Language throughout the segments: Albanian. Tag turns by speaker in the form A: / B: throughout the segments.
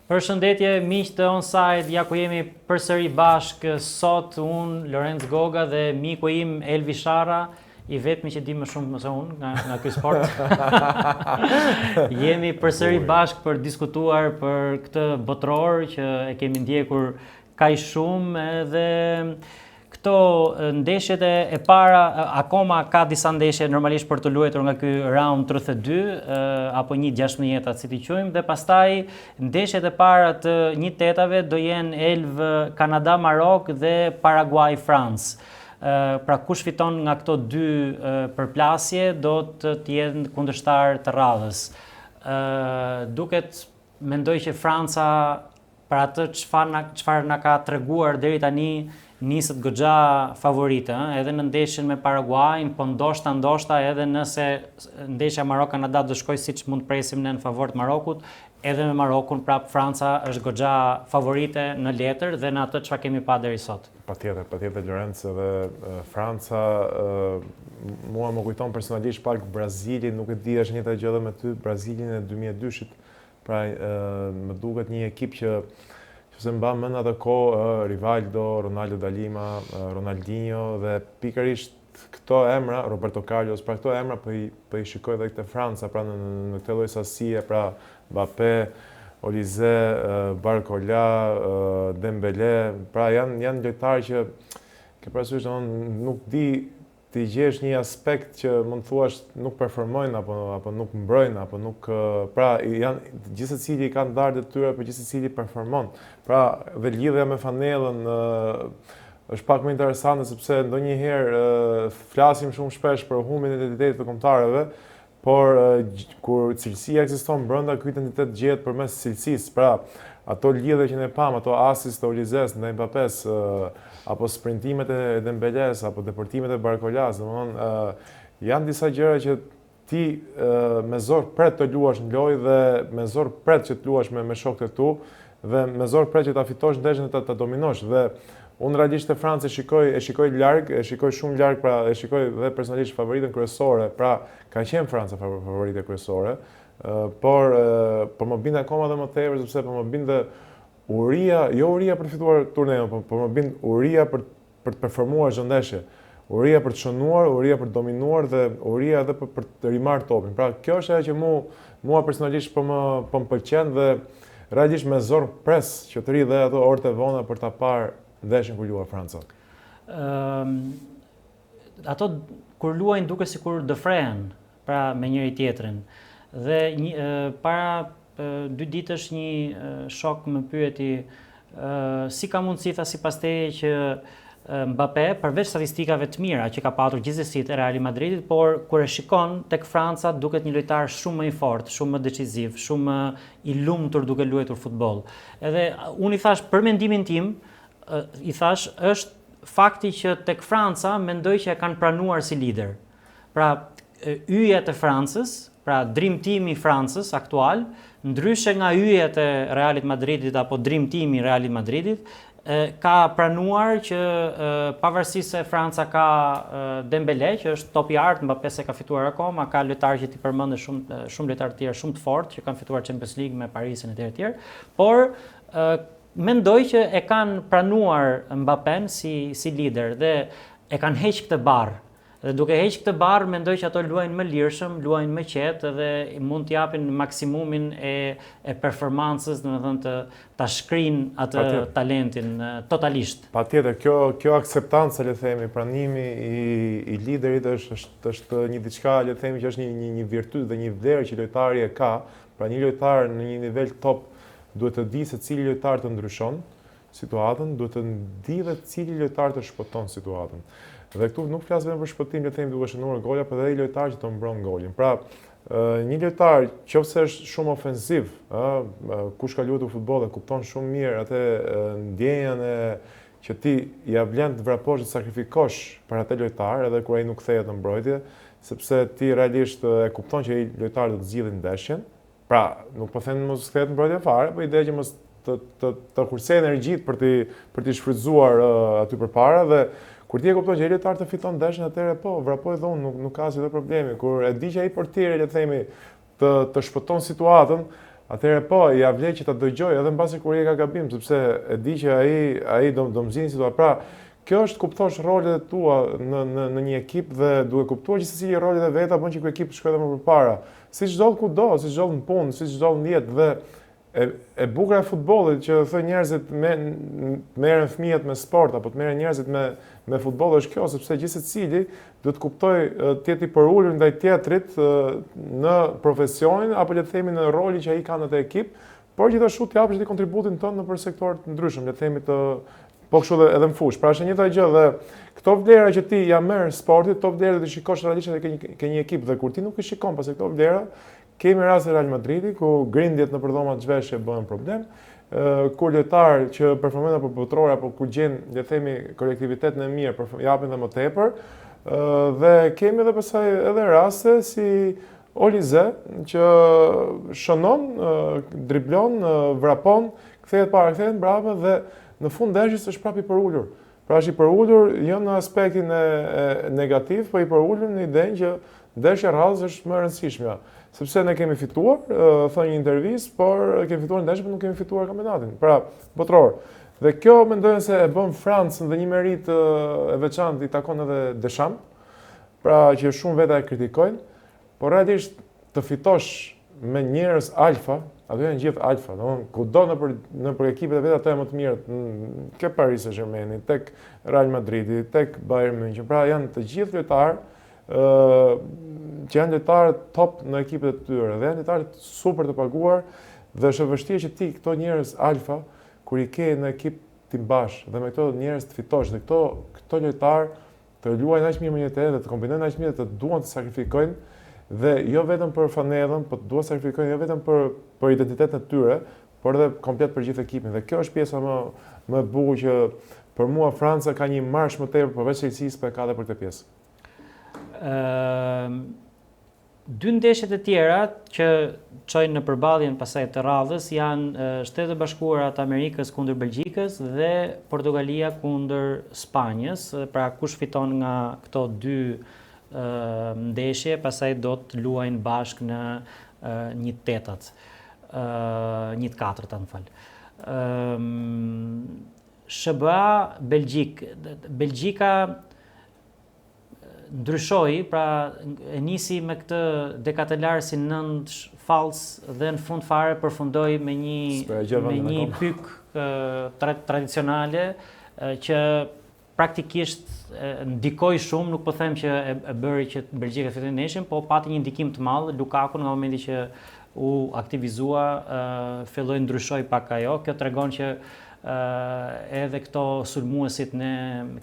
A: Përshëndetje miq të Onside, ja ku jemi përsëri bashkë sot unë, Lorenz Goga dhe miku im Elvi Shara, i vetmi që di më shumë se unë nga ky sport. Jemi përsëri bashkë për diskutuar për këtë botror që e kemi ndjekur kaq shumë edhe këto ndeshjet e para, akoma ka disa ndeshje normalisht për të luajtur nga ky round 32 apo 1/16 si t'i quajmë, dhe pastaj ndeshjet e para të 1/8-ve do jenë Elv Kanada-Marok dhe Paraguay-Francë. Pra kush fiton nga këto dy përplasje do të jenë kundërshtar të radhës. Duket mendoj që Franca, për atë çfarë na ka treguar deri tani, nisët goxha favorite, edhe në ndeshjen me Paraguayin, po ndoshta edhe nëse ndeshja Marok-Kanada do shkojë siç mund presim ne në favor të Marokut, edhe me Marokun prap Franca është goxha favorite në letër dhe në atë çfarë kemi pa deri sot.
B: Patjetër Lorenz, edhe Franca mua më kujton personalisht pak Brazilin, nuk e di është njëjta gjë edhe me ty, Brazilin e 2002-shit. Pra më duket një ekip që se mba mend atë kohë Rivaldo, Ronaldo da Lima, Ronaldinho dhe pikërisht këto emra, Roberto Carlos, pra këto emra po i shikoj edhe këtë Franca, pra në këtë lloj sasie, pra Mbappé, Olise, Barcola, Dembélé, pra janë lojtarë që ke parasysh nuk di të gjesh një aspekt që mund thuash nuk performojnë apo nuk mbrojnë apo nuk, pra janë gjithsecili kanë dardet e tyre, por gjithsecili performon. Pra dhe lidhja me fanellën është pak më interesante sepse ndonjëherë flasim shumë shpesh për humbjen e identitetit të kombëtarëve, por kur cilësia ekziston brenda, ky identitet gjehet përmes cilësisë. Pra ato lidhje që ne pam, ato asist të Olises ndaj Mbappés, apo sprintimet e Dembélés, apo deportimet e Barcolas, janë disa gjëra që ti me zor pret të luash në lojë dhe me zor pret që të luash me shokët e tu dhe me zor pret që ta fitosh ndeshjen dhe ta dominosh. Dhe unë realisht e Francë e shikoj larg, e shikoj shumë larg, pra e shikoj dhe personalisht favoritën kryesore, pra ka qenë Franca favorite kryesore, por më binde akoma dhe më tepër sepse po më binde uria, jo uria për të fituar turneun, por më bind uria për të performuar çdo ndeshje. Uria për të shënuar, uria për të dominuar dhe uria edhe për të rimarrë topin. Pra kjo është ajo që mua personalisht po më pëlqen dhe realisht me zor pres që të ri dhe ato orët e vona për ta parë ndeshjen kur luaj Franca.
A: Ato kur luajnë duke sikur dëfrehen, pra me njëri tjetrin. Dhe para 2 ditësh një shok më pyeti si ka mundësi, tha, sipas teje që Mbappé, përveç statistikave të mira që ka patur gjithsesi te Real Madridit, por kur e shikon tek Franca duket një lojtar shumë më i fortë, shumë më decisiv, shumë më i lumtur duke luajtur futboll. Edhe unë i thash për mendimin tim, i thash është fakti që tek Franca mendoj që e kanë pranuar si lider. Pra yjet e Francës, pra Dream Team i Francës aktual, ndryshe nga yjet e Realit Madridit apo Dream Team i Realit Madridit, ka pranuar që pavarësisht se Franca ka Dembélé, që është top i art, Mbappé se ka fituar akoma, ka lojtarë që ti përmendë shumë lojtarë të tjerë shumë të fortë që kanë fituar Champions League me Parisin e tjerë, por mendoj që e kanë pranuar Mbappén si lider dhe e kanë heqë këtë barë. Dhe duke heqë këtë barë, mendoj që ato luajnë më lirshëm, luajnë më qetë dhe mund t'japin maksimumin e performancës, domethënë ta shkrin atë talentin totalisht.
B: Patjetër, kjo akceptanca, le të themi, pranimi i liderit është një diçka, le të themi, që është një virtyt dhe një vlerë që lojtari e ka. Pra një lojtar në një nivel top duhet të di se cili lojtar të ndryshon situatën, duhet të di dhe cili lojtar të shpëton situatën. Dhe këtu nuk flas vetëm për shpëtim, le të themi, duke shënuar gola, por edhe lojtar që të mbron golin. Pra, një lojtar qofse është shumë ofensiv, kush ka luajtur futboll e kupton shumë mirë atë ndjenjën që ti ja vlen të vraposh të sakrifikosh për atë lojtar, edhe kur ai nuk kthehet në mbrojtje, sepse ti realisht e kupton që ai lojtar do të zgjidhë ndeshjen. Pra, nuk po them mos kthehet në mbrojtje fare, por ideja që mos të kursej energjitë për të shfrytzuar aty përpara dhe kur ti e kupton që ai lojtar të fiton ndeshjen, atëherë po, vrapoj dhe unë, nuk ka asnjë problemi. Kur e di që ai portieri, le të themi, të shpëton situatën, atëherë po, ja vlen që ta dëgjoj edhe mbasi kur ka gabim, sepse e di që ai do mzini situatë. Pra, kjo është kuptosh rolet e tua në një ekip dhe duke kuptuar që secili rolet e veta bën që ky ekip të shkojë më përpara. Siç ndodh kudo, siç ndodh në punë, siç ndodh në jetë dhe e bukur e futbollit që thënë njerëzit merren fëmijët me sport apo të merren njerëzit me futboll është kjo, sepse gjithsecili duhet të kuptoj të jetë i përulur ndaj tjetrit në profesionin apo le të themi në rolin që ai ka në atë ekip, por gjithashtu të japësh kontributin tënd nëpër sektorë të ndryshëm, le të themi po kështu edhe në fushë. Pra është një gjë dhe këto vlera që ti ja merr sportit, këto vlera do të shikosh realisht edhe ke një ekip dhe kur ti nuk i shikon pas këto vlera, kemi rastin e Real Madridi ku grindjet në përdhoma të zhveshje bëhen problem, kur lojtarë që performojnë apo botror apo kur gjejnë le të themi kolektivitetin e mirë, japin dhe më tepër, dhe kemi edhe pastaj edhe raste si Olize që shënon, driblon, vrapon, kthehet para, kthehet mbrapa dhe në fund ndeshjes është prapë i përulur. Pra është i përulur jo në aspektin negativ, po i përulur në idenë që ndeshja rradhës është më e rëndësishme. Sepse ne kemi fituar, thënë një intervistë, por kemi fituar ndeshjen, por nuk kemi fituar kampionatin. Pra, botror. Dhe kjo mendojnë se e bën Francën dhe një merit e veçantë i takon edhe Deschamps, pra që shumë veta e kritikojnë, por realisht të fitosh me njerëz alfa, ato janë gjithë alfa, domethënë kudo nëpër ekipet e veta ato janë më të mirë, ke Paris Saint-Germain, tek Real Madridi, tek Bayern München, pra janë të gjithë lojtarë që janë lojtarë top në ekipet e tyre dhe janë lojtarë super të paguar dhe është e vështirë që ti këto njerëz alfa kur i ke në ekip ti mbash dhe me këto njerëz të fitosh dhe këto lojtarë të luajnë aq mirë me një tjetër dhe të kombinojnë aq mirë dhe të duan të sakrifikojnë dhe jo vetëm për fanellën, por të duan të sakrifikojnë jo vetëm për identitetin e tyre, por edhe komplet për gjithë ekipin. Dhe kjo është pjesa më e bukur që për mua Franca ka një marsh më tepër përveç Chelsea-s për ka dhe për këtë pjesë.
A: Dy ndeshjet e tjera që çojnë në përballjen pasaj të radhës janë Shtetet e Bashkuara të Amerikës kundër Belgjikës dhe Portugalia kundër Spanjës. Pra kush fiton nga këto dy ndeshje, pasaj do të luajnë bashkë në 1/8, 1/4, më fal. SBA Belgjika ndryshoi, pra e nisi me këtë dekatelar si 9 falls dhe në fund fare përfundoi me një pyk tradicionale që praktikisht ndikoi shumë, nuk po them që e bëri që Belgjika fitojë ndeshjen, po pati një ndikim të madh. Lukaku nga momenti që u aktivizua, filloi ndryshoi pak ajo. Kjo tregon që edhe këto sulmuesit ne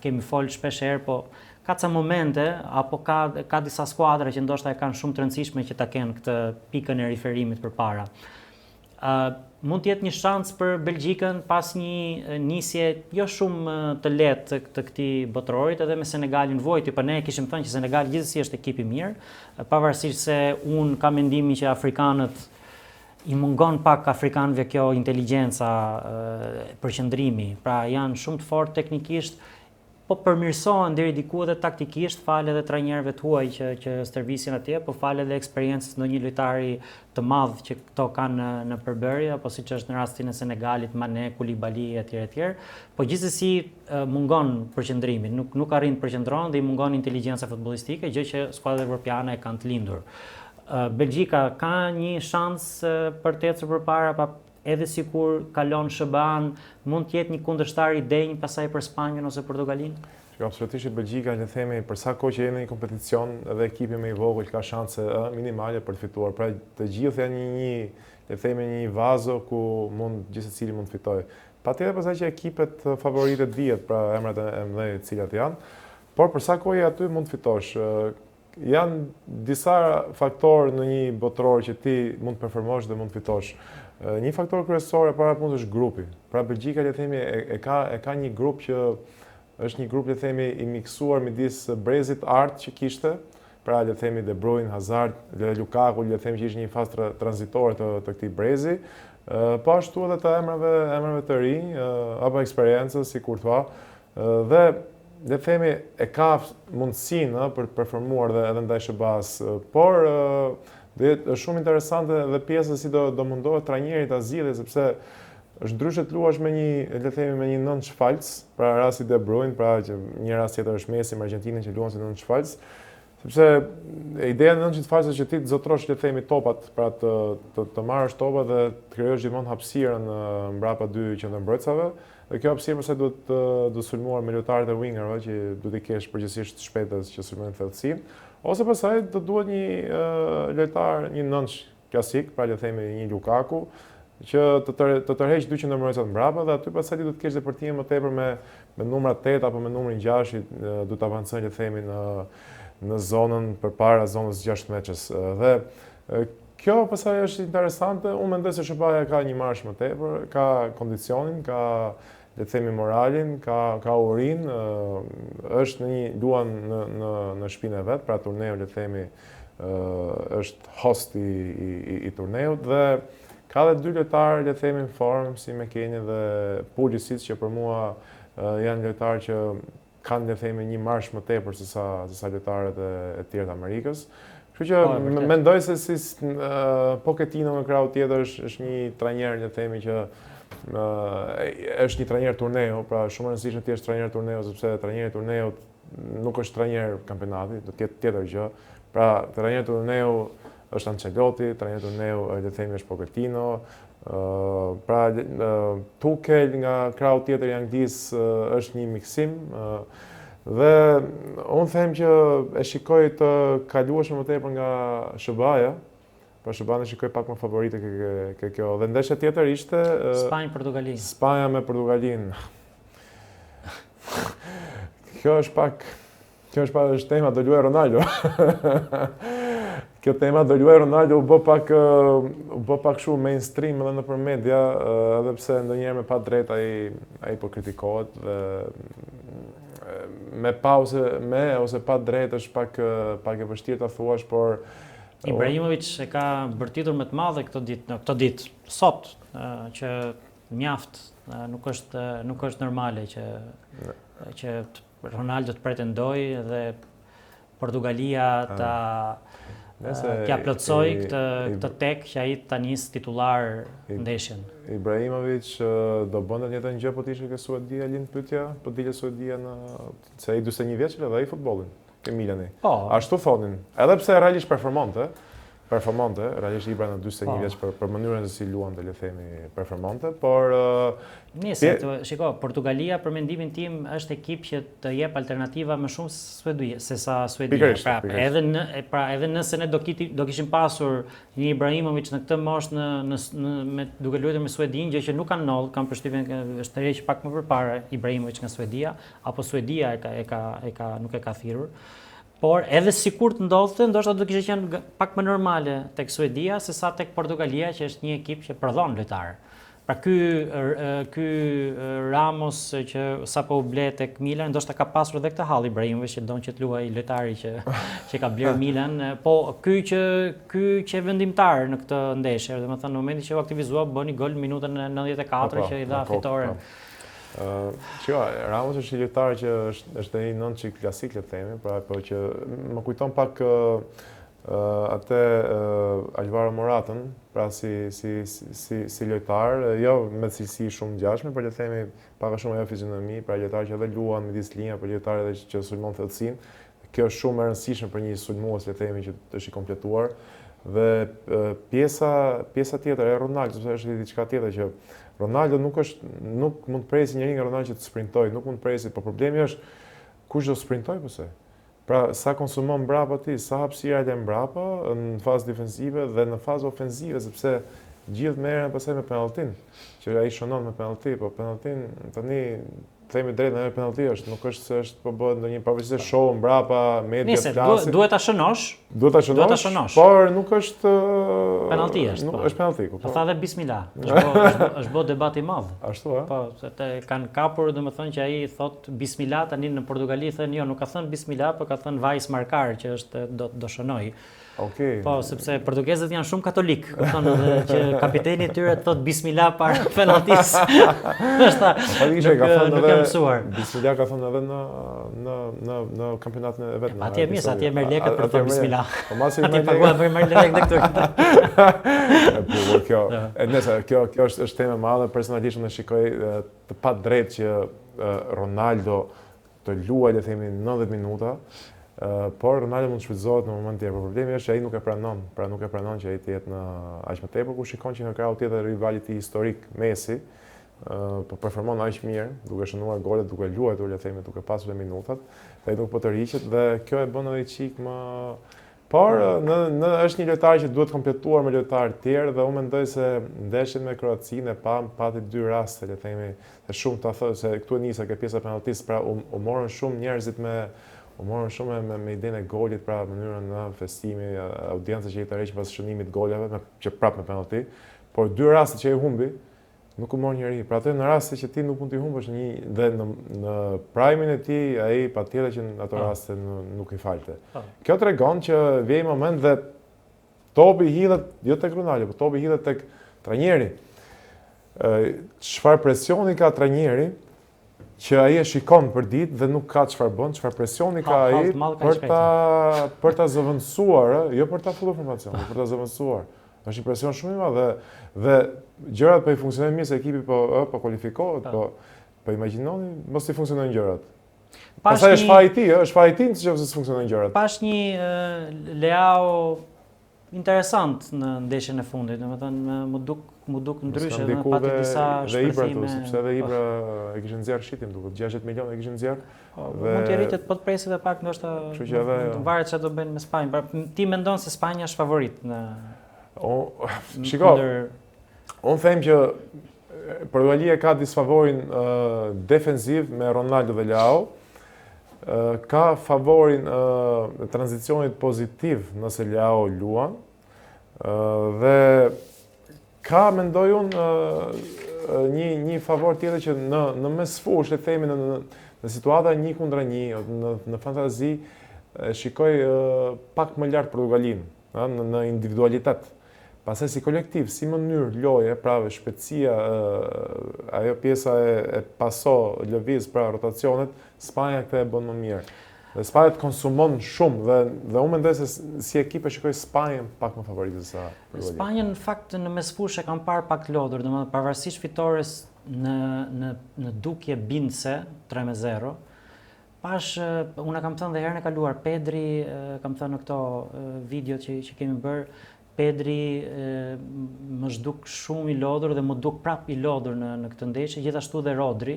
A: kemi folë shpesh herë, po ka ca momente apo ka disa skuadra që ndoshta e kanë shumë të rëndësishme që ta kenë këtë pikën e riferimit përpara. Mund të jetë një shans për Belgjikën pas një nisje jo shumë të lehtë të këtij botrorit, edhe me Senegalin vojti, por ne kishim thënë që Senegali gjithsesi është ekip i mirë, pavarësisht se un kam mendimin që afrikanët i mungon pak afrikanëve kjo inteligjenca, përqendrimi, pra janë shumë të fortë teknikisht, po përmirësohen deri diku edhe taktikisht, fal edhe trajnerëve të huaj që stërvisin atje, po fal edhe eksperiencës ndonjë lojtari të madh që këto kanë në përbërje, apo siç është në rastin e Senegalit, Mane, Koulibaly etj. Po gjithsesi mungon përqendrimi, nuk arrin të përqendron dhe i mungon inteligjenca futbollistike, gjë që skuadrat evropiane e kanë të lindur. Belgjika ka një shans për të ecur përpara, pa edhe sikur kalon SBA-n, mund të jetë një kundërshtar i denj pasaj për Spanjën ose Portugalinë?
B: Absolutisht Belgjika, le të themi, për sa kohë që jeni në një kompeticion edhe ekipi më i vogël ka shanse minimale për të fituar. Pra të gjithë janë le të themi një vazo ku gjithsecili mund të fitojë. Patjetër pastaj që ekipet favorite dihet, pra emrat e mëdhenj të cilat janë, por për sa kohë aty mund të fitosh. Janë disa faktorë në një botror që ti mund të performosh dhe mund të fitosh. Një faktor kryesor e para punës është grupi. Pra Belgjika le të themi e ka një grup që është një grup le të themi i miksuar midis brezit art që kishte, pra le të themi De Bruyne, Hazard, Lukaku, le të themi që ishte një fazë tranzitore të këtij brezi, po ashtu edhe të emrave të rinj apo eksperiencës si Courtois, dhe le të themi e ka mundësinë për të performuar edhe ndaj SBA-s, por Është shumë interesante dhe pjesa si do mundohet trajneri ta zgjidhë sepse është ndryshe të luash me le të themi me një nënç falc, pra rasti De Bruyne, pra që një rast tjetër është Messi me Argentinën që luan si nënç falc, sepse ideja e nënçit falc është që ti të zotrosh le të themi topat, pra të marrësh topat dhe të krijosh gjithmonë hapësirën mbrapa dy qendërmbrojtësave. Dhe kjo hapësirë pastaj duhet të sulmuar me lojtarët e wingerëve që duhet të kesh përgjithsisht të shpejtës që sulmojnë thellësinë, ose pastaj do duhet një lojtar, një nënç klasik, pra le të themi një Lukaku, që të tërheq dy qendërmbrojtësat mbrapa dhe aty pastaj ti do të kesh depërtime më tepër me numrat 8 apo me numrin 6, do të avancojnë le të themi në zonën përpara zonës 6 metrës. Dhe kjo pastaj është interesante, unë mendoj se SBA ka një marsh më tepër, ka kondicionin, ka le të themi moralin, ka urin, është luan në shtëpinë e vet, pra turneu le të themi është host i turneut dhe ka dhe dy lojtarë le të themi në formë si McKennie dhe Pulisic që për mua janë lojtarë që kanë le të themi një marsh më tepër se sa lojtarët e tjerë të Amerikës. Kështu që mendoj se si Pochettino në krau tjetër është një trajner le të themi që është një trajner turneu, pra shumë e rëndësishme ti është trajner turneu sepse trajneri turneut nuk është trajner kampionati, do të ketë tjetër gjë. Pra trajneri turneu është Ancelotti, trajneri turneu le të themi është Pochettino, pra Tuchel nga krau tjetër i Anglisë është një miksim dhe unë them që e shikoj të kalueshme më tepër nga SBA-ja. Pra SBA e shikoj pak më favorite ke kjo. Dhe ndeshja tjetër ishte
A: Spanjë-Portugali.
B: Spanja me Portugalinë. Kjo është pak tema do luaj Ronaldo. Kjo tema do luaj Ronaldo u bë pak shumë mainstream edhe nëpër media, edhe pse ndonjëherë me pa drejt ai po kritikohet dhe me ose pa drejt është pak e vështirë ta thuash, por
A: Ibrahimovic e ka bërtitur me të madhe këtë ditë, sot, që mjaft, nuk është normale që Ronaldo të pretendoj dhe Portugalia t'ja plotësoj këtë tek që ai ta nis titullar ndeshjen.
B: Ibrahimovic do bënte një të gjë po të ishte ke Suedia lind pyetja, po dilë Suedia se ai 41 vjeç dhe ai futbollin. Ke Milani. Ashtu thonin. Edhe pse realisht performante, realisht Ibra në 41 vjeç për mënyrën se si luante, le të themi, performante, por
A: shiko, Portugalia për mendimin tim është ekip që të jep alternativa më shumë se sa Suedia. Edhe nëse ne do kishim pasur një Ibrahimovic në këtë moshë duke luajtur me Suedinë, gjë që nuk kanë ndodhur, kanë përshtypjen është tërheq pak më përpara Ibrahimovic nga Suedia, apo Suedia nuk e ka thirrur. Por edhe sikur të ndodhte, ndoshta do kishte qenë pak më normale tek Suedia se sa tek Portugalia, që është një ekip që prodhon lojtarë. Pra ky Ramos që sapo u ble tek Milan, ndoshta ka pasur edhe këtë hall Ibrahimovic që don që të luajë lojtari që ka bler Milan, po ky që vendimtar në këtë ndeshje, domethënë në momentin që u aktivizua bëni gol në minutën 94 që i dha fitoren.
B: Ramos është një lojtar që është një nënçi klasik, le të themi, pra po që më kujton pak atë Alvaro Moratën, pra si lojtar, jo me cilësi shumë ngjashme, por le të themi pak a shumë ajo fizionomi, pra lojtar që edhe luan midis linja, por lojtar edhe që sulmon thellësinë. Kjo është shumë e rëndësishme për një sulmues, le të themi, që është i kompletuar. Dhe pjesa tjetër e Ronaldo, sepse është diçka tjetër që Ronaldo nuk mund të presi njëri nga Ronaldo që të sprintoj, nuk mund të presi, por problemi është kush do sprintoj pëse? Pra sa konsumon mbrapa ti, sa hapësira e mbrapa në fazë defensive dhe në fazë ofensive, sepse gjithë merren pastaj me penalltin, që ai shënon me penallti, po penalltin tani themi drejt në penallti është, nuk është se është po bëhet ndonjë pavarësisht se shoh mbrapa media klasi.
A: Duhet ta shënosh.
B: Duhet ta shënosh. Por nuk është
A: penallti është.
B: Nuk është penallti, kupton.
A: Po tha dhe bismillah. Është bë debat i madh.
B: Ashtu ë?
A: Po, se kanë kapur domethënë që ai thot bismillah, tani në Portugali thënë jo, nuk ka thënë bismillah, por ka thënë vajs markar që është do shënoj.
B: Okej.
A: Po, sepse portugezët janë shumë katolik, kupton, edhe që kapiteni i tyre thot bismillah para penaltis.
B: Ka thënë edhe
A: mësuar.
B: Bismillah ka thonë edhe në kampionatin e vet.
A: Atje mirë, atje merr lekët për të thënë bismillah.
B: Po masi
A: Atje paguat për merr lekë këtu.
B: Po kjo, nëse kjo është temë e madhe, personalisht unë shikoj të padrejtë që Ronaldo të luajë, le të themi 90 minuta. Por Ronaldo mund të shfrytëzohet në moment tjetër. Problemi është që ai nuk e pranon që ai të jetë në aq më tepër, ku shikon që në krau tjetër rivali i tij historik Messi po performon aq mirë, duke shënuar golet, duke luajtur, le të themi, duke pasur minutat, dhe ai nuk po të riqet dhe kjo e bën edhe çik më. Por është një lojtar që duhet kompletuar me lojtarë të tjerë dhe unë mendoj se ndeshjen me Kroacinë e pati 2 raste, le të themi, se shumë ta thë se këtu nisa ke pjesa penaltistë, pra u morën shumë njerëzit me idenë e golit, pra mënyrën në festimi, audiencë që i tërheq pas shënimit goleve, që prapë me penalti, por 2 raste që i humbi, nuk u mor njëri. Pra atë në raste që ti nuk mund t'i humbësh dhe në prime-in e tij, ai patjetër që në ato raste nuk i falte. Kjo tregon që vjen moment dhe topi hidhet jo tek Ronaldo, por topi hidhet tek trajneri. Çfarë presioni ka trajneri që ai e shikon për ditë dhe nuk ka çfarë bën, çfarë presioni ka ai për ta zëvendësuar, jo për ta futur formacion, por për ta zëvendësuar. Është një presion shumë i madh dhe gjërat po i funksionojnë mirë se ekipi po kualifikohet, po imagjinoni mos i funksionojnë gjërat. Pastaj është faji i tij nëse funksionojnë gjërat.
A: Pash një Leao interesant në ndeshjen e fundit, domethënë më duk ndryshe, pati disa shpërthime.
B: Sepse edhe Ibra e kishin nxjerr shitin, duket 60 milionë e kishin nxjerr.
A: Mund të rritet po të presit edhe pak, ndoshta varet çfarë do bëjnë me Spanjën. Pra ti mendon se Spanja është favorit në
B: Shiko, unë them që Portugalia ka disfavorin defensiv me Ronaldo dhe Leao, ka favorin tranzicionit pozitiv nëse Leao luan, dhe ka, mendoj unë, një favor tjetër që në mes fushë, le të themi në situata 1-1, në fantazi, shikoj pak më lart Portugalinë në individualitet. Pastaj si kolektiv, si mënyrë loje, pra shpejtësia, ajo pjesa e paso, lëviz, pra rotacionet, Spanja këtë e bën më mirë. Dhe Spanja konsumon shumë dhe unë mendoj se si ekip e shikoj Spanjën pak më favoritë se Portugalia.
A: Spanjën në fakt në mesfushë kam parë pak lodhur, domethënë pavarësisht fitores në dukje bindse 3-0. Pash, unë kam thënë dhe herën e kaluar, Pedri, kam thënë në këto videot që kemi bërë, Pedri më zhduk shumë i lodhur dhe më duk prap i lodhur në këtë ndeshje, gjithashtu dhe Rodri.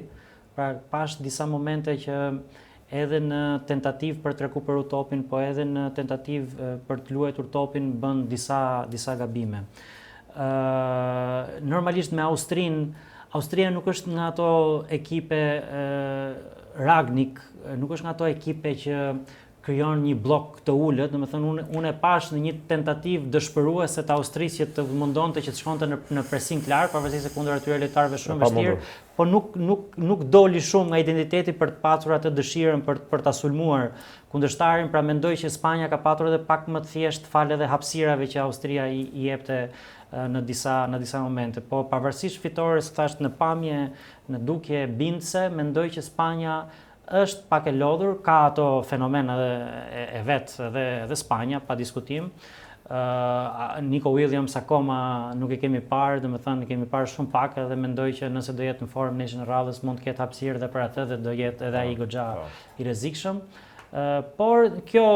A: Pra pash disa momente që edhe në tentativë për të rekuperuar topin, po edhe në tentativë për të luajtur topin bën disa gabime. Normalisht me Austria nuk është nga ato ekipe Ragnik, nuk është nga ato ekipe që krijon një blok të ulët, domethënë unë e pash në një tentativë dëshpëruese të Austrisë që të mundonte që të shkonte në pressing larg, pavarësisht se kundër atyre lojtarëve shumë vështirë, po nuk doli shumë nga identiteti për të patur atë dëshirën për ta sulmuar kundërshtarin, pra mendoj që Spanja ka patur edhe pak më të thjesht fal edhe hapësirave që Austria i jepte në disa momente. Po pavarësisht fitores, thash në pamje, në dukje bindse, mendoj që Spanja është pak e lodhur, ka ato fenomena e vetë edhe Spanja, pa diskutim. Nico Williams akoma nuk e kemi parë, domethënë kemi parë shumë pak edhe mendoj që nëse do jetë në formë nesër në radhës mund të ketë hapësirë edhe për atë dhe do jetë edhe ai goxha i rrezikshëm. Por kjo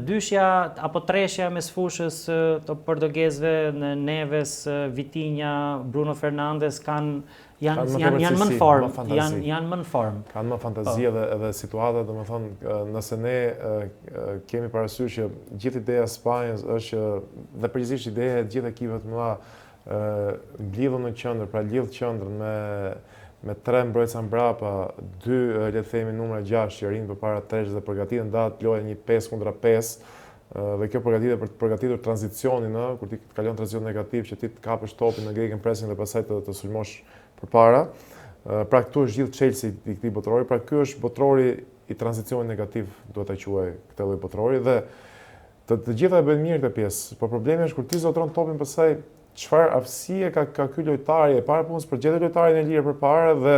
A: dyshja apo treshja mes fushës të portugezëve, Neves, Vitinha, Bruno Fernandes janë më në formë, janë më në formë.
B: Kanë më fantazi edhe situata, domethënë nëse ne kemi parasysh që gjithë ideja e Spanjës është dhe përgjithsisht ideja e gjithë ekipeve të mëdha mblidhen në qendër, pra lidh qendrën me 3 mbrojtësa mbrapa, 2 le të themi numra 6 që rinë përpara treshës dhe përgatiten datë lojë një 5-5, dhe kjo përgatitet për të përgatitur tranzicionin, kur ti kalon tranzicion negativ që ti të kapësh topin në gegenpressing pressing dhe pastaj të sulmosh përpara. Pra këtu është gjithë Chelsea i këtij botrori, pra ky është botrori i tranzicionit negativ, duhet ta quaj këtë lloj botrori dhe të gjitha e bëjnë mirë këtë pjesë. Por problemi është kur ti zotron topin pastaj çfarë aftësie ka ky lojtari e para punës për gjetë lojtarin e lirë përpara dhe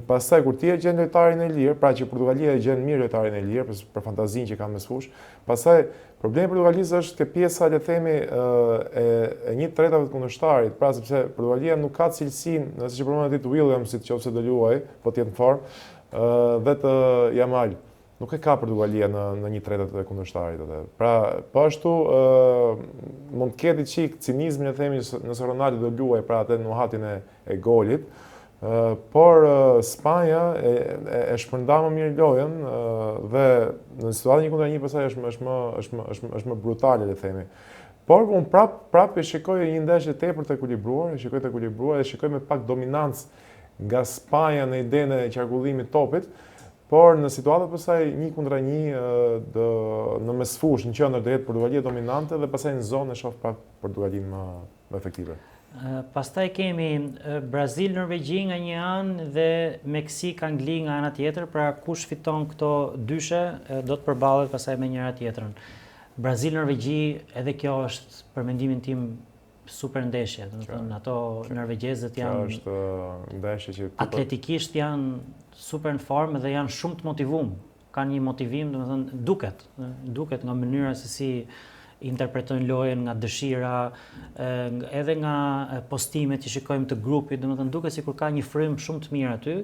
B: Pastaj kur ti e gjen lojtarin e lirë, pra që Portugalia e gjen mirë lojtarin e lirë për fantazinë që ka mes fushë, pastaj problemi i Portugalisë është te pjesa le të themi e 1/3 të kundërshtarit, pra sepse Portugalia nuk ka cilësinë, nëse që përmend ditë Williams, nëse do luaj, po të jetë në formë, dhe të Yamal. Nuk e ka Portugalia në 1/3 të kundërshtarit atë. Pra, po ashtu mund të ketë çik cinizmin e themi nëse Ronaldo do luaj pra atë në hatin e golit. Por Spanja e shpërnda më mirë lojën dhe në situatën 1-1 pastaj është më brutale le të themi. Por unë prap e shikoj një ndeshje tepër të ekuilibruar, dhe shikoj me pak dominancë nga Spanja në idenë e qarkullimit topit, por në situatën pastaj 1-1 në mesfushë në qendër do jetë Portugalia dominante dhe pastaj në zonë e shoh pak Portugalinë më efektive.
A: Pastaj kemi Brazil, Norvegji nga një anë dhe Meksik, Angli nga ana tjetër, pra kush fiton këto dyshe do të përballet pastaj me njëra tjetrën. Brazil, Norvegji, edhe kjo është për mendimin tim super ndeshje, domethënë ato norvegjezët janë
B: është ndeshje që
A: atletikisht janë super në formë dhe janë shumë të motivuar. Kanë një motivim, domethënë duket nga mënyra se si interpretojnë lojën, nga dëshira, edhe nga postimet që shikojmë të grupit, domethënë duket sikur ka një frym shumë të mirë aty.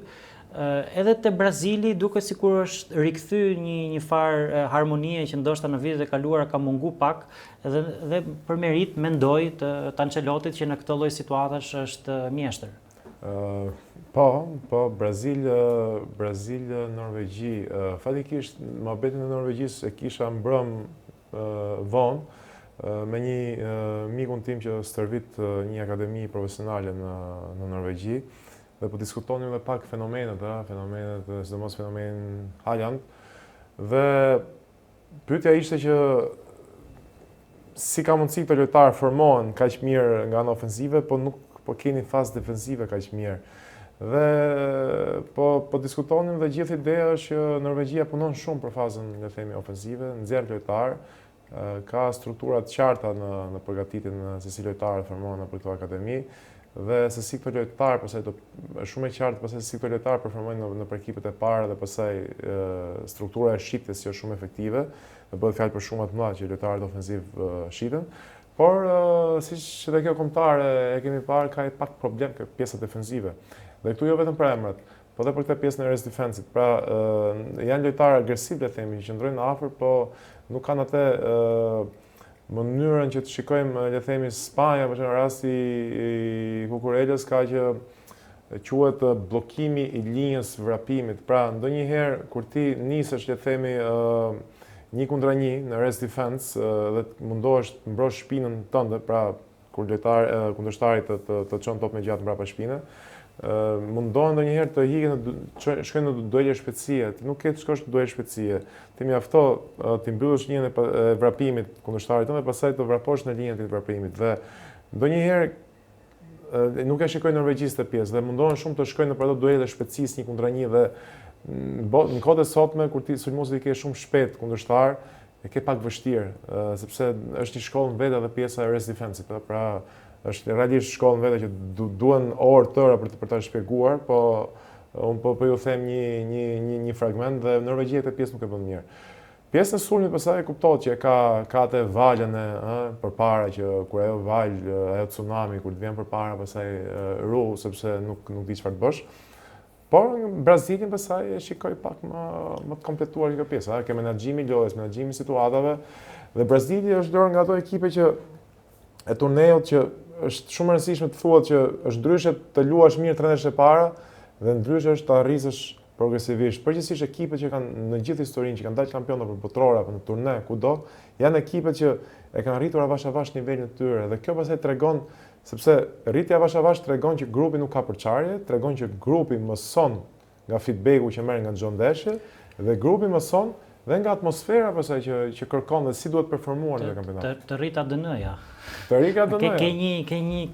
A: Edhe te Brazili duket sikur është rikthy një farë harmonie që ndoshta në vitet e kaluara ka mungu pak, dhe për merit mendoj të Ancelotit që në këtë lloj situatash është mjeshtër.
B: Po, Brazil, Norvegji, fatikisht mohabetin e Norvegjisë e kisha mbrëm vonë me një mikun tim që stërvit një akademi profesionale në Norvegji dhe po diskutonim edhe pak fenomenet, sidomos fenomenin Haaland, dhe pyetja ishte që si ka mundësi këto lojtarë formohen kaq mirë nga ana ofensive, po nuk po keni fazë defensive kaq mirë. Dhe po diskutonim dhe gjithë ideja është që Norvegjia punon shumë për fazën le të themi ofensive, nxjerr lojtarë, ka struktura të qarta në përgatitjen se si lojtarët formohen në këtë akademi dhe se si këto lojtarë pastaj është shumë e qartë pastaj se si këto lojtarë performojnë në ekipet e para dhe pastaj struktura e shitjes që është shumë efektive dhe bëhet fjalë për shumë të mëdha që lojtarët ofensiv shiten. Por siç edhe kjo kombëtare e kemi parë ka pak problem me pjesat defensive. Dhe këtu jo vetëm për emrat, po edhe për këtë pjesën e rest defensit. Pra janë lojtarë agresiv le të themi, që qëndrojnë afër, po nuk kanë atë mënyrën që të shikojmë le të themi Spanja, për shembull rasti i Kukurelës ka që quhet bllokimi i linjës vrapimit. Pra ndonjëherë kur ti nisesh le të themi 1-1 në rest defense dhe mundohesh të mbrosh shpinën tënde, pra kur kundërshtarit të çon top me gjatë mbrapa shpinë, mundohen ndonjëherë të hiqen shkojnë në duele shpejtësie, ti nuk ke të shkosh në duele shpejtësie. Ti mjafto ti mbyllësh linjën e vrapimit kundërshtarit tënd dhe pastaj të vraposh në linjën e vrapimit. Dhe ndonjëherë nuk e shikojnë norvegjistë të pjesë dhe mundohen shumë të shkojnë në ato duele shpejtësisë 1-1 dhe në kohët e sotme kur ti sulmuesi i ke shumë shpejt kundërshtar, e ke pak vështirë, sepse është një shkollë vetë edhe pjesa e rest defensive, pra është realisht shkollën vetë që duhen orë tëra për ta shpjeguar, po unë po ju them një fragment dhe Norvegjia këtë pjesë nuk e bën mirë. Pjesën e sulmit pastaj kuptohet që ka atë valën përpara që kur ajo valë, ajo tsunami kur të vjen përpara pastaj ru sepse nuk di çfarë të bësh. Por Brazilin pastaj e shikoj pak më të kompletuar kjo pjesë, ke menaxhimi i lojës, menaxhimi i situatave dhe Brazili është dorë nga ato ekipe që e turneut që është shumë e rëndësishme të thuhet që është ndryshe të luash mirë 3 ndeshje para dhe ndryshe është të arrisësh progresivisht. Përgjithsisht ekipet që kanë në gjithë historinë që kanë dalë kampionë për botror apo në turne kudo, janë ekipet që e kanë arritur avash nivelin e tyre dhe kjo pastaj tregon sepse rritja avash tregon që grupi nuk ka përçarje, tregon që grupi mëson nga feedbacku që merr nga çdo ndeshje dhe grupi mëson Dhe nga atmosfera pastaj që kërkon dhe si duhet performuar në kampionat.
A: Të rrit ADN-ja.
B: Të rika të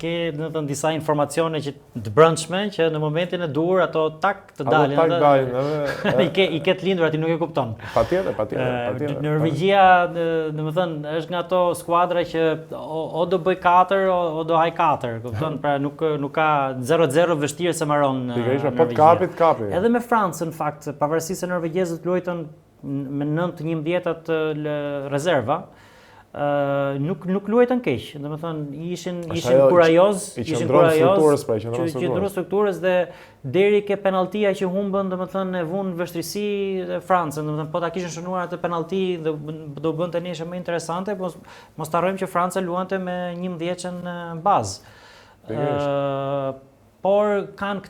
A: Ke do të thënë disa informacione që të brendshme që në momentin e duhur ato tak të dalin.
B: Tak dalin edhe
A: I ke të lindur aty nuk e kupton.
B: Patjetër.
A: Norvegjia, domethënë, është nga ato skuadra që o do bëj 4 o do haj 4, kupton? Pra nuk ka 0-0 vështirë se mbaron
B: Norvegjia. Po të kapi.
A: Edhe me Francën në fakt, pavarësisht se norvegjezët luajtën me 9-11 rezerva, nuk luajtën keq, domethënë ishin kurajoz, qëndruan strukturës dhe deri ke penalltia që humbën, domethënë e vun vështirësi Francën, domethënë po ta kishin shënuar atë penallti do bënte ndeshje më interesante, mos ta harrojmë që Franca luante me 11-ën bazë. Por kanë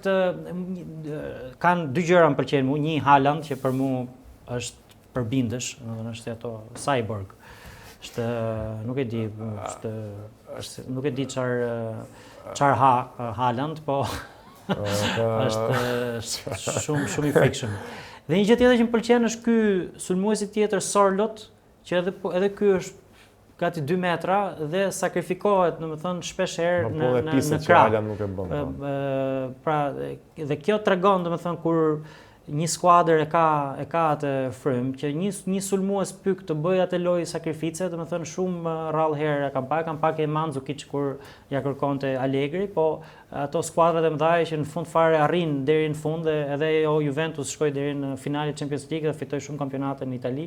A: dy gjëra më pëlqejnë mua, një Haaland që për mua është përbindësh, domethënë është ato cyborg. Nuk e di, nuk e di çfarë Haaland, po është shumë i frikshëm. Dhe një gjë tjetër që më pëlqen është ky sulmuesi tjetër Sorloth, që edhe ky është gati 2 metra dhe sakrifikohet, domethënë shpesh herë në krah. Pra, dhe kjo tregon domethënë kur një skuadër e ka atë frym që një sulmues pyk të bëj atë lojë sakrifice, domethënë shumë rrallë herë kam pak e Mandzukic kur ja kërkonte Allegri, po ato skuadrat e mëdha që në fund fare arrin deri në fund dhe edhe Juventus shkoi deri në finalen e Champions League dhe fitoi shumë kampionate në Itali.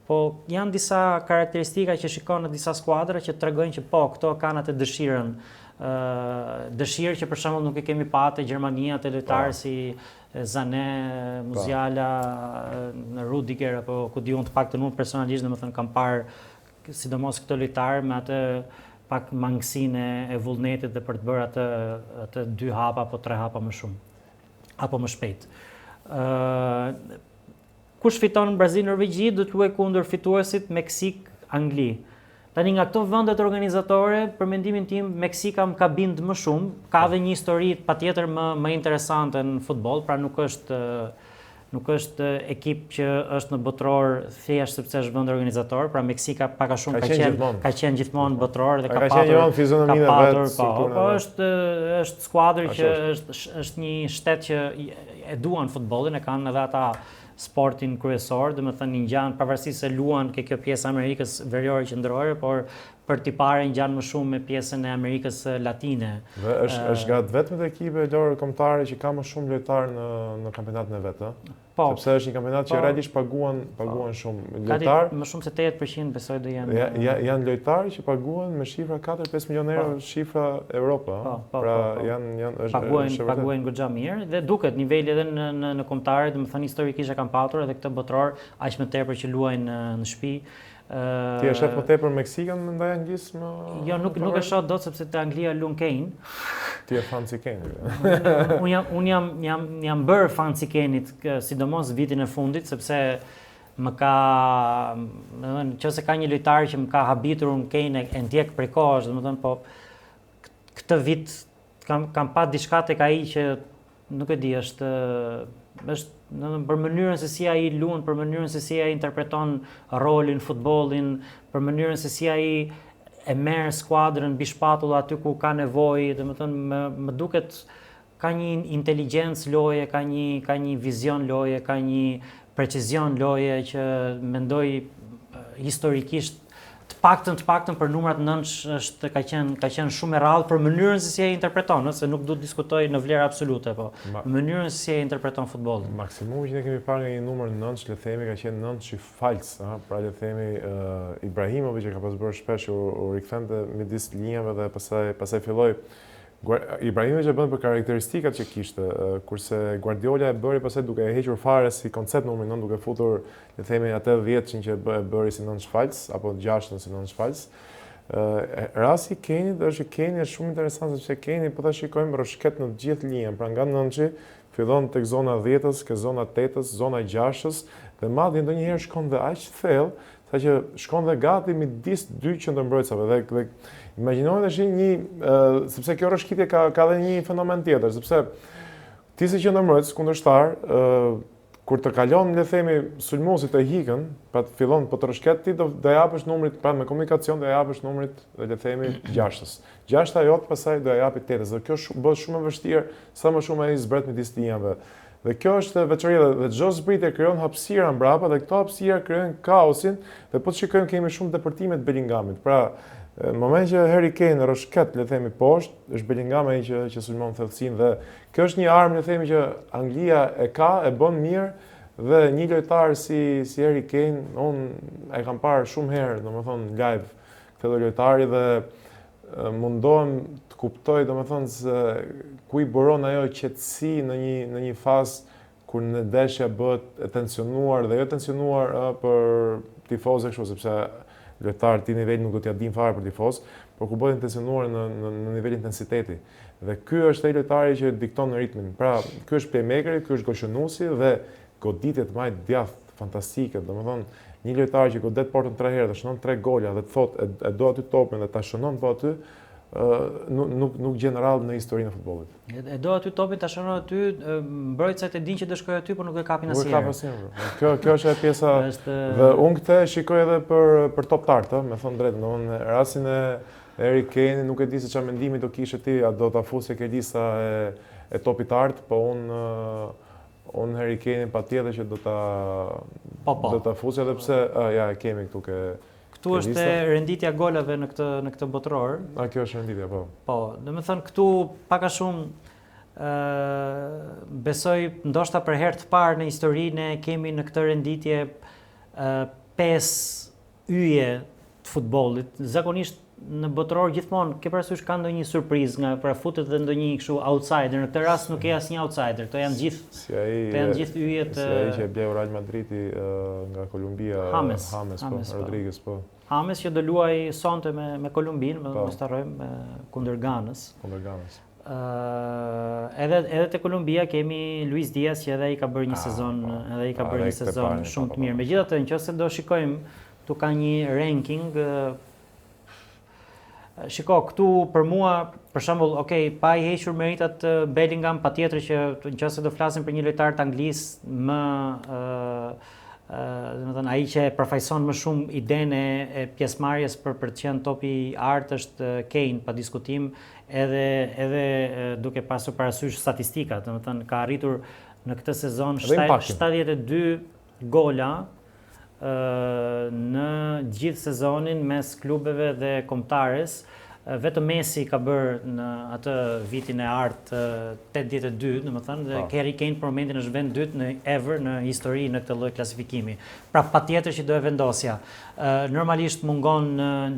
A: Po janë disa karakteristika që shikon në disa skuadra që tregojnë që po, këto kanë atë dëshirën. Dëshirë që për shembull nuk e kemi patë Gjermania të lojtarë si Sané, Musiala, Rudiger apo ku diun të paktën unë personalisht domethënë kam parë sidomos këto lojtarë me atë pak mangësinë e vullnetit dhe për të bërë atë 2 hapa apo 3 hapa më shumë apo më shpejt. Kush fiton në Brazil-Norvegji do të luajë kundër fituesit Meksik-Angli. Tani nga këto vendet organizatore, për mendimin tim, Meksika më ka bind më shumë, ka dhe një histori patjetër më interesante në futboll, pra nuk është ekip që është në botror thjesht sepse është vend organizator, pra Meksika pak a shumë ka qenë gjithmonë botror dhe ka patur, po është skuadër që është një shtet që e duan futbollin, e kanë edhe ata sportin kryesor, domethënë ngjan pavarësisht se luan ke kjo pjesë Amerikës Veriore Qendrore, por për t'i parë ngjan më shumë me pjesën e Amerikës Latine.
B: Dhe është nga vetmet ekipe lojë kombëtare që ka më shumë lojtarë në kampionatin e vet, ëh? Po. Sepse është një kampionat që realisht paguan shumë lojtarë.
A: Më shumë se 8% besoj do janë.
B: Janë lojtarë që paguan me shifra 4-5 milionë euro shifra Evropa, pra janë
A: paguajnë goxha mirë dhe duket niveli edhe në kombëtare, domethënë historikisht e kanë patur edhe këtë botror aq më tepër që luajnë në shtëpi.
B: Ti e shef më tepër Meksikën ndaj Anglisë më?
A: Jo, nuk e shoh dot sepse te Anglia luan Kane.
B: Ti e fan si Kane.
A: Unë jam bërë fan si Kane-it, sidomos vitin e fundit, sepse më ka, nëse ka një lojtar që më ka habitur unë Kane e ndjek prej kohësh, domethënë po këtë vit kam pa diçka tek ai që nuk e di, është për mënyrën se si ai luan, për mënyrën se si ai interpreton rolin, futbollin, për mënyrën se si ai e merr skuadrën mbi shpatull aty ku ka nevojë, domethënë më duket ka një inteligjencë loje, ka një vizion loje, ka një precizion loje që mendoj historikisht të paktën për numrat nënsh ka qenë shumë e rrallë për mënyrën se si e interpreton, se nuk do të diskutoj në vlerë absolute, po mënyrën se si e interpreton futbollin.
B: Maksimumi që ne kemi parë nga një numër nënsh, le të themi, ka qenë nënsh i falës, pra le të themi Ibrahimovic që ka pas bërë shpesh u rikthente midis linjave dhe pastaj filloi Ibrahimovic e bën për karakteristikat që kishte, kurse Guardiola e bëri pastaj duke e hequr fare si koncept numri 9, duke futur, le të themi, atë 10-shin që bëri si nënsh falës apo 6-ën si nënsh falës. Rasti i Kane-it është shumë interesant sepse Kane po ta shikojmë rroshket në të gjithë linjën, pra nga nënshi fillon tek zona 10-s, ke zona 8-s, zona 6-s dhe madje ndonjëherë shkon dhe aq thellë saqë shkon dhe gati midis 2 qendërmbrojtësave dhe imagjinojmë tash sepse kjo rroshkitje ka edhe një fenomen tjetër, sepse ti si qendërmbrojtës kundërshtar kur të kalon, le themi, sulmuesit e hikën, pra të fillon po të rëshket, ti do japësh numrit, pra me komunikacion do japësh numrit, le themi, 6-ës. 6-a jotë pastaj do japë 8-ës. Dhe kjo bëhet shumë e vështirë, sa më shumë ai zbret midis tinjave. Dhe kjo është veçoria dhe çdo zbritje krijon hapësira mbrapa dhe këto hapësira krijojnë kaosin dhe po të shikojmë kemi shumë depërtime të Bellinghamit. Pra, në moment që Harry Kane rëshket, le themi, poshtë, është Bellingham ai që sulmon thellësinë dhe kjo është një armë, le themi, që Anglia e ka, e bën mirë dhe një lojtar si Harry Kane, unë e kam parë shumë herë, domethënë live këtë lojtari dhe mundohem të kuptoj, domethënë se ku i buron ajo qetësi në një fazë kur në ndeshja bëhet e tensionuar dhe jo tensionuar për tifozë kështu, sepse lojtarë ti nivel nuk do t'ja din fare për tifoz, por ku bëhet tensionuar në nivel intensiteti. Dhe ky është ai lojtari që dikton ritmin. Pra, ky është playmakeri, ky është goshënuesi dhe goditjet më të djathtë fantastike. Domethënë, një lojtar që godet portën 3 herë dhe shënon 3 gola dhe të thotë e do aty topin dhe ta shënon po aty, nuk gjen radhë në historinë e futbollit.
A: E do aty topin, ta shënon aty, mbrojtësit e din që do shkojë aty, por nuk e kapin asnjëherë.
B: Nuk e kapin asnjëherë. Kjo është e pjesa dhe unë këtë shikoj edhe për toptarët, me thënë drejtë, në rastin e Harry Kane nuk e di se çfarë mendimi do kishe ti, a do ta fusje ke lista e topit art, po unë Harry Kane patjetër që do ta fusja edhe pse ja e kemi këtu ke
A: Këtu është renditja golave në këtë botëror.
B: Kjo është renditja, po.
A: Po, domethënë këtu pak a shumë besoj ndoshta për herë të parë në historinë kemi në këtë renditje 5 yje të futbollit. Zakonisht në botëror gjithmonë ke parasysh ka ndonjë surprizë nga pra futet dhe ndonjë kështu outsider. Në këtë rast nuk ke asnjë outsider. Këto janë gjithë yjet.
B: Si ai që e bleu Real Madridi nga Kolumbia, James po, Rodriguez po.
A: James që do luaj sonte me Kolumbinë, mos harrojmë kundër Ganës. Edhe te Kolumbia kemi Luis Diaz që edhe ai ka bërë një sezon, shumë të mirë. Megjithatë, nëse do shikojmë, tu ka një ranking. Shiko, këtu për mua, për shembull, pa i hequr meritat Bellingham, patjetër që nëse do flasim për një lojtar të Anglisë domethënë ai që përfaqëson më shumë idenë e pjesëmarrjes për të qenë topi i art është Kane, pa diskutim, edhe duke pasur parasysh statistikat, domethënë ka arritur në këtë sezon 72 gola në gjithë sezonin mes klubeve dhe kombëtares. Vetëm Messi ka bërë në atë vitin e art 82, domethënë, dhe Harry Kane për momentin është vend dytë në histori në këtë lloj klasifikimi. Pra patjetër që do e vendosja. Normalisht mungon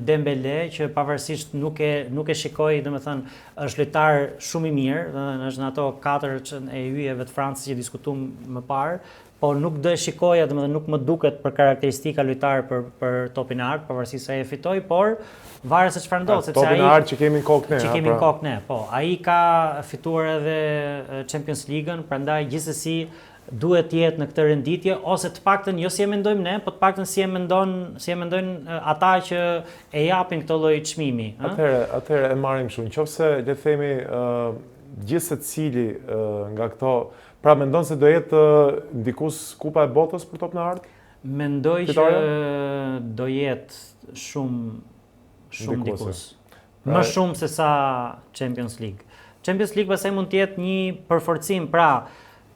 A: Dembele që pavarësisht nuk e shikoj, domethënë, është lojtar shumë i mirë, është në ato 4 e yjeve të Francës që diskutuam më parë, po nuk do e shikoja, domethënë nuk më duket për karakteristika lojtar për topin e art, pavarësisht se ai e fitoi, por varet se çfarë ndodh, sepse ai
B: topin e art që kemi në kokë ne.
A: Që kemi në kokë ne, po. Ai ka fituar edhe Champions League-ën, prandaj gjithsesi duhet të jetë në këtë renditje, ose të paktën jo si e mendojmë ne, po të paktën si e mendojnë ata që e japin këtë lloj çmimi,
B: Atëherë e marrim kështu. Nëse le të themi gjithë secili nga këto, pra mendon se do jetë ndikus Kupa e Botës për topin e art?
A: Mendoj që do jetë shumë ndikus. Më shumë se sa Champions League. Champions League pastaj mund të jetë një përforcim, pra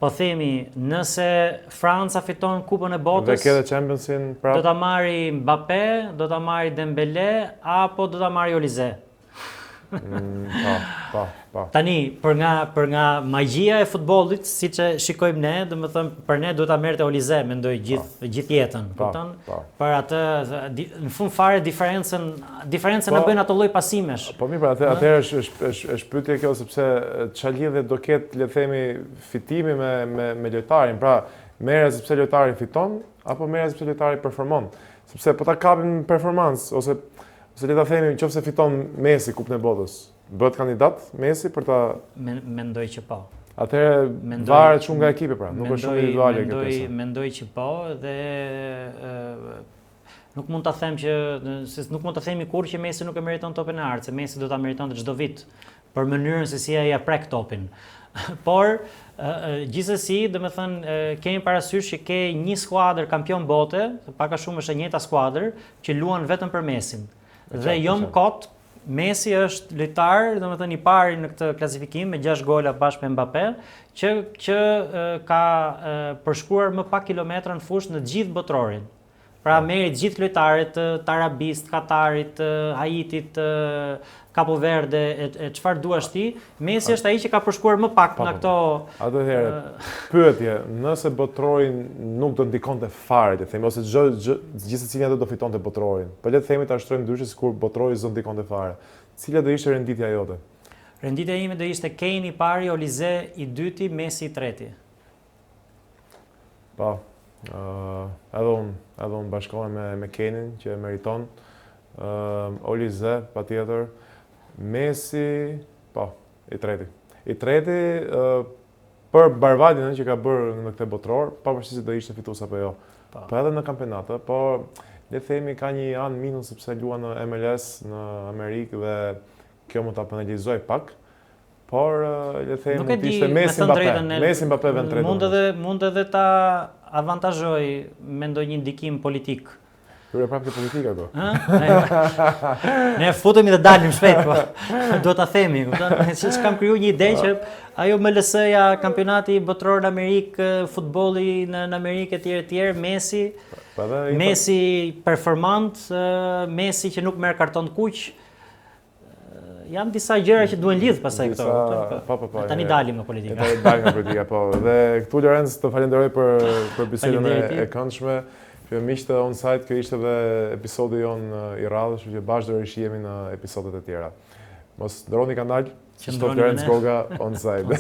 A: po themi, nëse Franca fiton Kupën e Botës,
B: dhe këtë Championsin prapë,
A: do ta marri Mbappé, do ta marri Dembélé apo do ta marri Olise. Tani, për nga magjia e futbollit, siç e shikojmë ne, domethënë për ne duhet ta merrte Olise, mendoj gjithë jetën, kupton? Për atë në fund fare diferencën e bëjnë ato lloj pasimesh.
B: Po mirë, atëherë është pyetje kjo sepse çfarë lidhje do ketë, le të themi, fitimi me lojtarin. Pra, merret sepse lojtari fiton apo merret sepse lojtari performon? Sepse po ta kapim performancë ose le ta themi, nëse fiton Messi Kupën e Botës, bëhet kandidat Messi për ta...
A: Mendoj që po.
B: Atëherë varet shumë nga ekipi, pra, nuk është shumë individuale kjo pjesa.
A: Mendoj që po, dhe nuk mund ta them nuk mund ta themi kurrë që Messi nuk e meriton topin e art, se Messi do ta meritonte çdo vit për mënyrën se si ai ja prek topin. Por gjithsesi, domethënë kemi parasysh që ke një skuadër kampion bote, pak a shumë është e njëjta skuadër, që luan vetëm për Mesin. Dhe jo më kot, Messi është lojtar, domethënë i pari në këtë klasifikim me 6 gola bashkë me Mbappé, që ka përshkruar më pak kilometra në fushë në gjithë botrorin. Pra merri gjithë lojtarët të Arabisë, Katarit, Haitit, Capo Verde, e çfarë duash ti, Messi është ai që ka përshkruar më pak në këto.
B: Atëherë, pyetje, nëse botrorin nuk do ndikonte fare, le të themi, ose gjithsesi ato do fitonte botrorin. Po le të themi ta shtrojmë ndryshe sikur botrori s'do ndikonte fare. Cila do ishte renditja jote?
A: Renditja ime do ishte Kane i pari, Olise i dyti, Messi i treti.
B: Po. Edhe unë bashkohem me Kenin që e meriton. Olise, patjetër. Messi, po, i treti. I treti për Barbadin që ka bërë në këtë botror, pavarësisht se do ishte fitues apo jo. Po edhe në kampionatë, po le të themi ka një anë minus sepse luan në MLS në Amerikë dhe kjo mund ta penalizoj pak. Por le të themi mund të ishte Messi Mbappé. Messi Mbappé vend tretë.
A: Mund edhe ta avantazhoj me ndonjë ndikim politik.
B: Kërë prapë të politika, ko?
A: Ne futemi dhe dalim shpejt, po. Do ta themi, që kam kriju një ide që ajo MLS-ja, kampionati botror në Amerikë, futbolli në Amerikë etj, Messi performant, Messi që nuk merr karton kuq. Janë disa gjëra që duhen lidh pastaj këto.
B: Po.
A: Tani dalim nga politika.
B: Tani dalim nga politika, po. Dhe këtu Lorenz të falenderoj për bisedën e këndshme. Që miqtë On-Site, kjo ishte edhe episodi jonë i radhës, që bashkëdërisht jemi në episodet e tjera. Mos ndroni kanal, që Lorenz Goga On-Site.